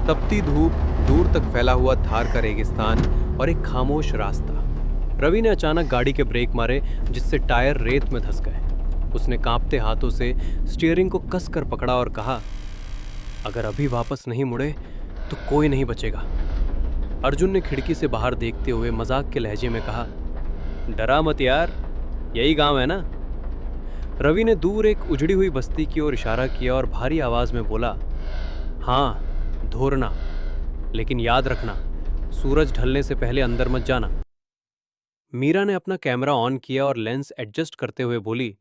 तपती धूप, दूर तक फैला हुआ थार का रेगिस्तान और एक खामोश रास्ता। रवि ने अचानक गाड़ी के ब्रेक मारे, जिससे टायर रेत में धंस गए। उसने कांपते हाथों से स्टीयरिंग को कसकर पकड़ा और कहा, अगर अभी वापस नहीं मुड़े तो कोई नहीं बचेगा। अर्जुन ने खिड़की से बाहर देखते हुए मजाक के लहजे में कहा, डरा मत यार, यही गांव है ना। रवि ने दूर एक उजड़ी हुई बस्ती की ओर इशारा किया और भारी आवाज में बोला, हाँ, धोरना, लेकिन याद रखना, सूरज ढलने से पहले अंदर मत जाना। मीरा ने अपना कैमरा ऑन किया और लेंस एडजस्ट करते हुए बोली,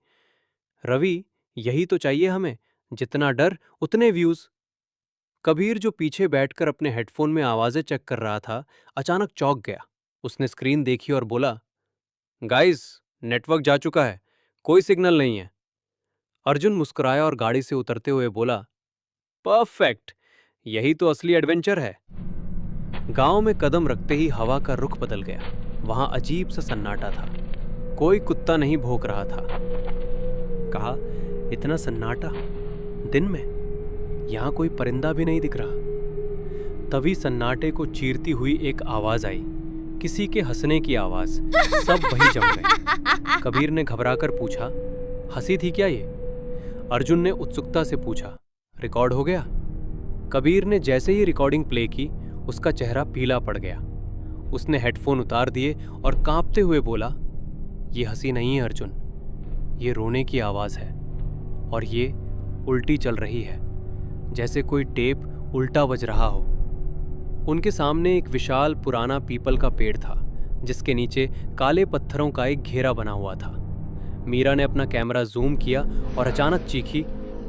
रवि, यही तो चाहिए हमें, जितना डर उतने व्यूज। कबीर, जो पीछे बैठकर अपने हेडफोन में आवाजें चेक कर रहा था, अचानक चौंक गया। उसने स्क्रीन देखी और बोला, गाइस, नेटवर्क जा चुका है, कोई सिग्नल नहीं है। अर्जुन मुस्कुराया और गाड़ी से उतरते हुए बोला, परफेक्ट, यही तो असली एडवेंचर है। गांव में कदम रखते ही हवा का रुख बदल गया। वहां अजीब सा सन्नाटा था। कोई कुत्ता नहीं भौंक रहा था। कहा, इतना सन्नाटा दिन में? यहां कोई परिंदा भी नहीं दिख रहा। तभी सन्नाटे को चीरती हुई एक आवाज आई, किसी के हंसने की आवाज। सब वहीं जम गए। कबीर ने घबराकर पूछा, हंसी थी क्या ये? अर्जुन ने उत्सुकता से पूछा, रिकॉर्ड हो गया? कबीर ने जैसे ही रिकॉर्डिंग प्ले की, उसका चेहरा पीला पड़ गया। उसने हेडफोन उतार दिए और कांपते हुए बोला, ये हंसी नहीं है अर्जुन, ये रोने की आवाज है, और ये उल्टी चल रही है, जैसे कोई टेप उल्टा बज रहा हो। उनके सामने एक विशाल पुराना पीपल का पेड़ था, जिसके नीचे काले पत्थरों का एक घेरा बना हुआ था। मीरा ने अपना कैमरा जूम किया और अचानक चीखी,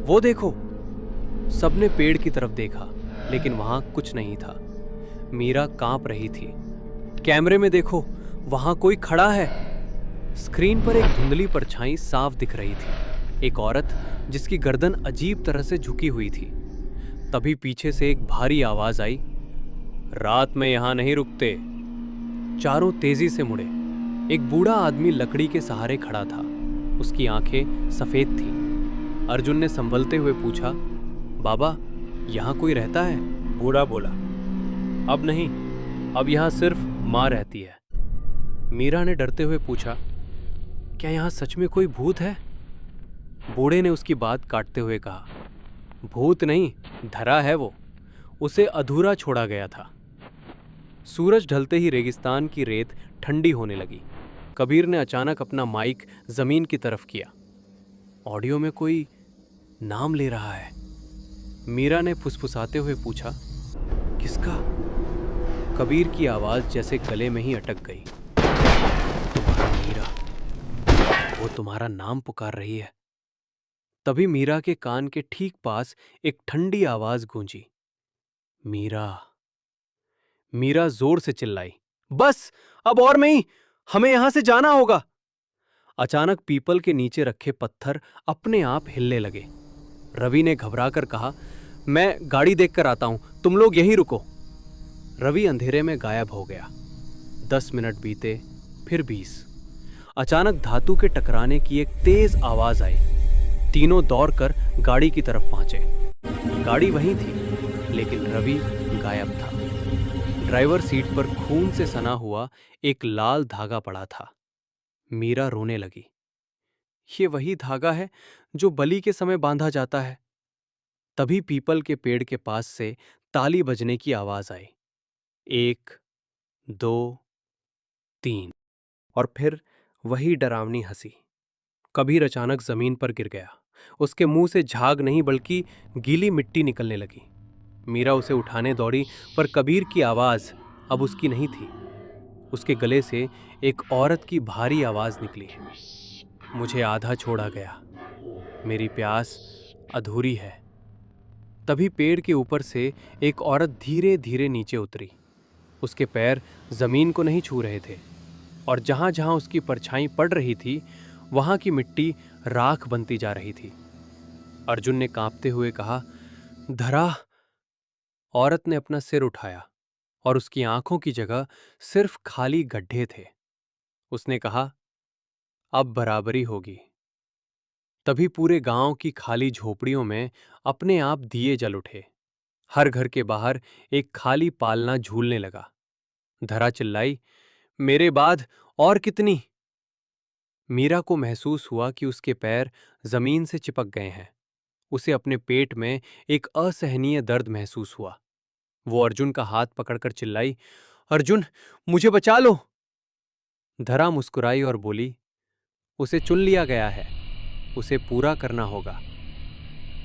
वो देखो। सबने पेड़ की तरफ देखा, लेकिन वहां कुछ नहीं था। मीरा कांप रही थी। कैमरे में देखो, वहां कोई खड़ा है। स्क्रीन पर एक धुंधली परछाई साफ दिख रही थी, एक औरत जिसकी गर्दन अजीब तरह से झुकी हुई थी। तभी पीछे से एक भारी आवाज आई, रात में यहां नहीं रुकते। चारों तेजी से मुड़े। एक बूढ़ा आदमी लकड़ी के सहारे खड़ा था। उसकी आंखें सफेद थीं। अर्जुन ने संभलते हुए पूछा, बाबा, यहां कोई रहता है? बूढ़ा बोला, अब नहीं, अब यहां सिर्फ मां रहती है। मीरा ने डरते हुए पूछा, क्या यहां सच में कोई भूत है? बूढ़े ने उसकी बात काटते हुए कहा, भूत नहीं, धरा है वो, उसे अधूरा छोड़ा गया था। सूरज ढलते ही रेगिस्तान की रेत ठंडी होने लगी। कबीर ने अचानक अपना माइक जमीन की तरफ किया। ऑडियो में कोई नाम ले रहा है। मीरा ने फुसफुसाते हुए पूछा, किसका? कबीर की आवाज जैसे गले में ही अटक गई, तुम्हारा मीरा, वो तुम्हारा नाम पुकार रही है। तभी मीरा के कान के ठीक पास एक ठंडी आवाज गूंजी, मीरा। मीरा जोर से चिल्लाई, बस, अब और नहीं, हमें यहां से जाना होगा। अचानक पीपल के नीचे रखे पत्थर अपने आप हिलने लगे। रवि ने घबराकर कहा, मैं गाड़ी देखकर आता हूं, तुम लोग यहीं रुको। रवि अंधेरे में गायब हो गया। 10 मिनट बीते, फिर 20। अचानक धातु के टकराने की एक तेज आवाज आई। तीनों दौड़कर गाड़ी की तरफ पहुंचे। गाड़ी वहीं थी, लेकिन रवि गायब था। ड्राइवर सीट पर खून से सना हुआ एक लाल धागा पड़ा था। मीरा रोने लगी। ये वही धागा है जो बलि के समय बांधा जाता है। तभी पीपल के पेड़ के पास से ताली बजने की आवाज आई, 1, 2, 3, और फिर वही डरावनी हंसी। कबीर अचानक जमीन पर गिर गया। उसके मुंह से झाग नहीं बल्कि गीली मिट्टी निकलने लगी। मीरा उसे उठाने दौड़ी, पर कबीर की आवाज अब उसकी नहीं थी। उसके गले से एक औरत की भारी आवाज निकली, मुझे आधा छोड़ा गया, मेरी प्यास अधूरी है। तभी पेड़ के ऊपर से एक औरत धीरे धीरे नीचे उतरी। उसके पैर जमीन को नहीं छू रहे थे, और जहां जहां उसकी परछाई पड़ रही थी, वहां की मिट्टी राख बनती जा रही थी। अर्जुन ने कांपते हुए कहा, धरा। औरत ने अपना सिर उठाया और उसकी आंखों की जगह सिर्फ खाली गड्ढे थे। उसने कहा, अब बराबरी होगी। तभी पूरे गांव की खाली झोपड़ियों में अपने आप दिए जल उठे। हर घर के बाहर एक खाली पालना झूलने लगा। धरा चिल्लाई, मेरे बाद और कितनी? मीरा को महसूस हुआ कि उसके पैर जमीन से चिपक गए हैं। उसे अपने पेट में एक असहनीय दर्द महसूस हुआ। वो अर्जुन का हाथ पकड़कर चिल्लाई, अर्जुन, मुझे बचा लो। धरा मुस्कुराई और बोली, उसे चुन लिया गया है, उसे पूरा करना होगा।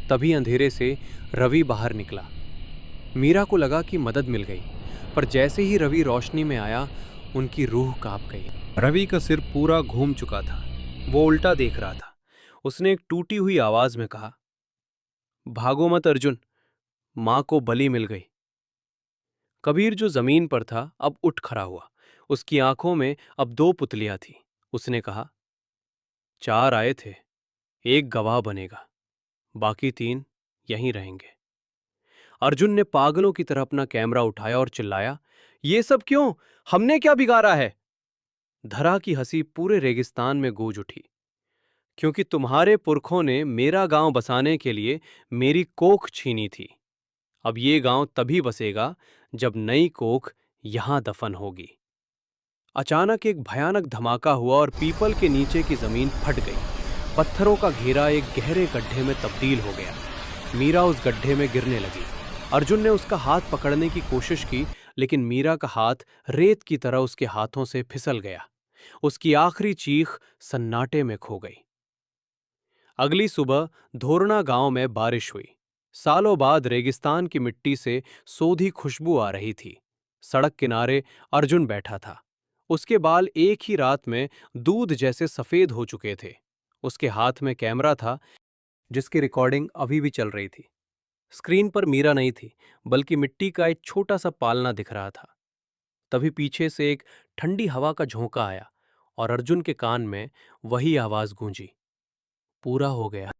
तभी अंधेरे से रवि बाहर निकला। मीरा को लगा कि मदद मिल गई, पर जैसे ही रवि रोशनी में आया, उनकी रूह कांप गई। रवि का सिर पूरा घूम चुका था। वो उल्टा देख रहा था। उसने एक टूटी हुई आवाज में कहा, भागो मत अर्जुन, मां को बलि मिल गई। कबीर जो जमीन पर था अब उठ खड़ा हुआ। उसकी आंखों में अब दो पुतलियां थीं। उसने कहा, चार आए थे, एक गवाह बनेगा, बाकी तीन यहीं रहेंगे। अर्जुन ने पागलों की तरह अपना कैमरा उठाया और चिल्लाया, ये सब क्यों? हमने क्या बिगाड़ा है? धरा की हंसी पूरे रेगिस्तान में गूंज उठी। क्योंकि तुम्हारे पुरखों ने मेरा गांव बसाने के लिए मेरी कोख छीनी थी। अब ये गांव तभी बसेगा जब नई कोख यहां दफन होगी। अचानक एक भयानक धमाका हुआ और पीपल के नीचे की जमीन फट गई। पत्थरों का घेरा एक गहरे गड्ढे में तब्दील हो गया। मीरा उस गड्ढे में गिरने लगी। अर्जुन ने उसका हाथ पकड़ने की कोशिश की, लेकिन मीरा का हाथ रेत की तरह उसके हाथों से फिसल गया। उसकी आखिरी चीख सन्नाटे में खो गई। अगली सुबह धोरना गांव में बारिश हुई। सालों बाद रेगिस्तान की मिट्टी से सोधी खुशबू आ रही थी। सड़क किनारे अर्जुन बैठा था। उसके बाल एक ही रात में दूध जैसे सफेद हो चुके थे। उसके हाथ में कैमरा था, जिसकी रिकॉर्डिंग अभी भी चल रही थी। स्क्रीन पर मीरा नहीं थी, बल्कि मिट्टी का एक छोटा सा पालना दिख रहा था। तभी पीछे से एक ठंडी हवा का झोंका आया और अर्जुन के कान में वही आवाज गूंजी, पूरा हो गया।